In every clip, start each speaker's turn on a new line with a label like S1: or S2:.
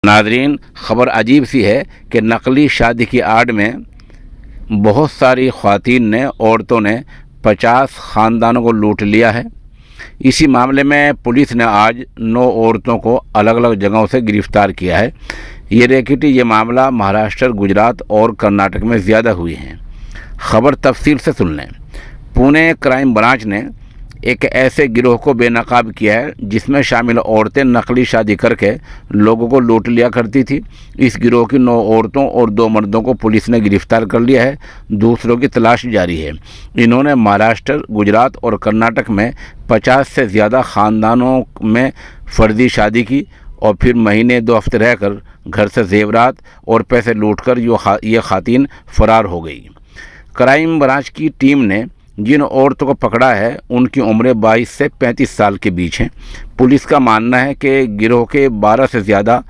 S1: नाजरीन, ख़बर अजीब सी है कि नकली शादी की आड़ में बहुत सारी ख़वातीन ने, औरतों ने 50 ख़ानदानों को लूट लिया है। इसी मामले में पुलिस ने आज 9 औरतों को अलग अलग जगहों से गिरफ़्तार किया है। ये मामला महाराष्ट्र, गुजरात और कर्नाटक में ज़्यादा हुई हैं। ख़बर तफसील से सुन लें। पुणे क्राइम ब्रांच ने एक ऐसे गिरोह को बेनकाब किया है जिसमें शामिल औरतें नकली शादी करके लोगों को लूट लिया करती थी। इस गिरोह की 9 औरतों और 2 मर्दों को पुलिस ने गिरफ्तार कर लिया है। दूसरों की तलाश जारी है। इन्होंने महाराष्ट्र, गुजरात और कर्नाटक में 50 से ज़्यादा ख़ानदानों में फर्जी शादी की और फिर महीने 2 हफ्ते रहकर घर से जेवरात और पैसे लूटकर ये ख़ातीन फ़रार हो गई। क्राइम ब्रांच की टीम ने जिन औरतों को पकड़ा है उनकी उम्रें 22 से 35 साल के बीच हैं। पुलिस का मानना है कि गिरोह की 12 से ज़्यादा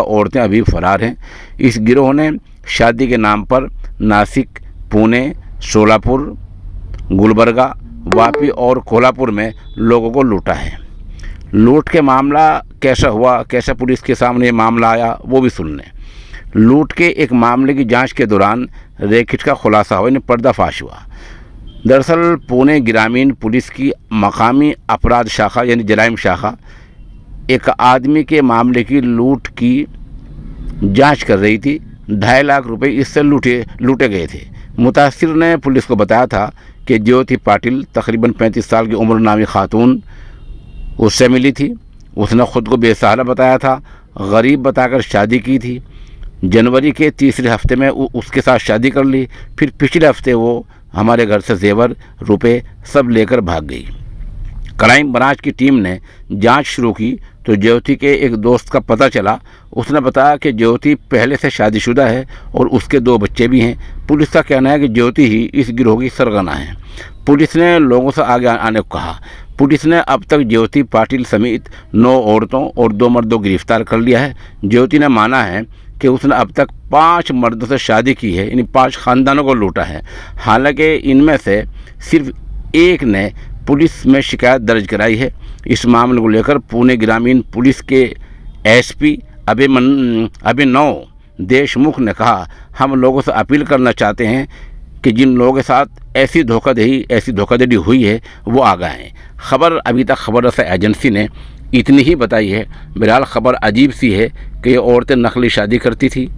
S1: औरतें अभी फरार हैं। इस गिरोह ने शादी के नाम पर नासिक, पुणे, सोलापुर, गुलबर्गा, वापी और कोल्हापुर में लोगों को लूटा है। लूट के मामला कैसा हुआ, कैसे पुलिस के सामने ये मामला आया, वो भी सुन लें। लूट के एक मामले की जांच के दौरान रेकेट का खुलासा हुआ, यानी पर्दाफाश हुआ। दरअसल पुणे ग्रामीण पुलिस की मकामी अपराध शाखा यानी जराइम शाखा एक आदमी के मामले की लूट की जांच कर रही थी। 2.5 लाख रुपए इससे लूटे गए थे। मुतासिर ने पुलिस को बताया था कि ज्योति पाटिल तकरीबन 35 साल की उम्र नामी खातून उससे मिली थी। उसने ख़ुद को बेसहारा बताया था, गरीब बताकर शादी की थी। जनवरी के तीसरे हफ्ते में उसके साथ शादी कर ली। फिर पिछले हफ्ते वो हमारे घर से जेवर, रुपए सब लेकर भाग गई। क्राइम ब्रांच की टीम ने जांच शुरू की तो ज्योति के एक दोस्त का पता चला। उसने बताया कि ज्योति पहले से शादीशुदा है और उसके 2 बच्चे भी हैं। पुलिस का कहना है कि ज्योति ही इस गिरोह की सरगना है। पुलिस ने लोगों से आगे आने को कहा। पुलिस ने अब तक ज्योति पाटिल समेत 9 औरतों और 2 मर्दों को गिरफ्तार कर लिया है। ज्योति ने माना है कि उसने अब तक 5 मर्दों से शादी की है, यानी 5 ख़ानदानों को लूटा है। हालांकि इनमें से सिर्फ एक ने पुलिस में शिकायत दर्ज कराई है। इस मामले को लेकर पुणे ग्रामीण पुलिस के एसपी अभिनव देशमुख ने कहा, हम लोगों से अपील करना चाहते हैं कि जिन लोगों के साथ ऐसी धोखाधड़ी हुई है वो आ गए हैं। ख़बर अभी तक खबर रसा एजेंसी ने इतनी ही बताई है। बहरहाल ख़बर अजीब सी है कि ये औरतें नकली शादी करती थी,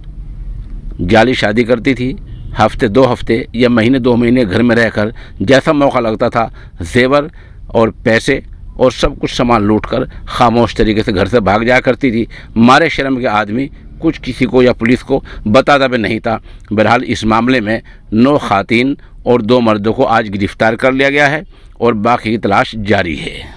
S1: जाली शादी करती थी। हफ्ते 2 हफ्ते या महीने 2 महीने घर में रहकर जैसा मौका लगता था जेवर और पैसे और सब कुछ सामान लूटकर खामोश तरीके से घर से भाग जाया करती थी। मारे शर्म के आदमी कुछ किसी को या पुलिस को बताता भी नहीं था। बहरहाल इस मामले में 9 ख़ातीन और 2 मर्दों को आज गिरफ्तार कर लिया गया है और बाकी की तलाश जारी है।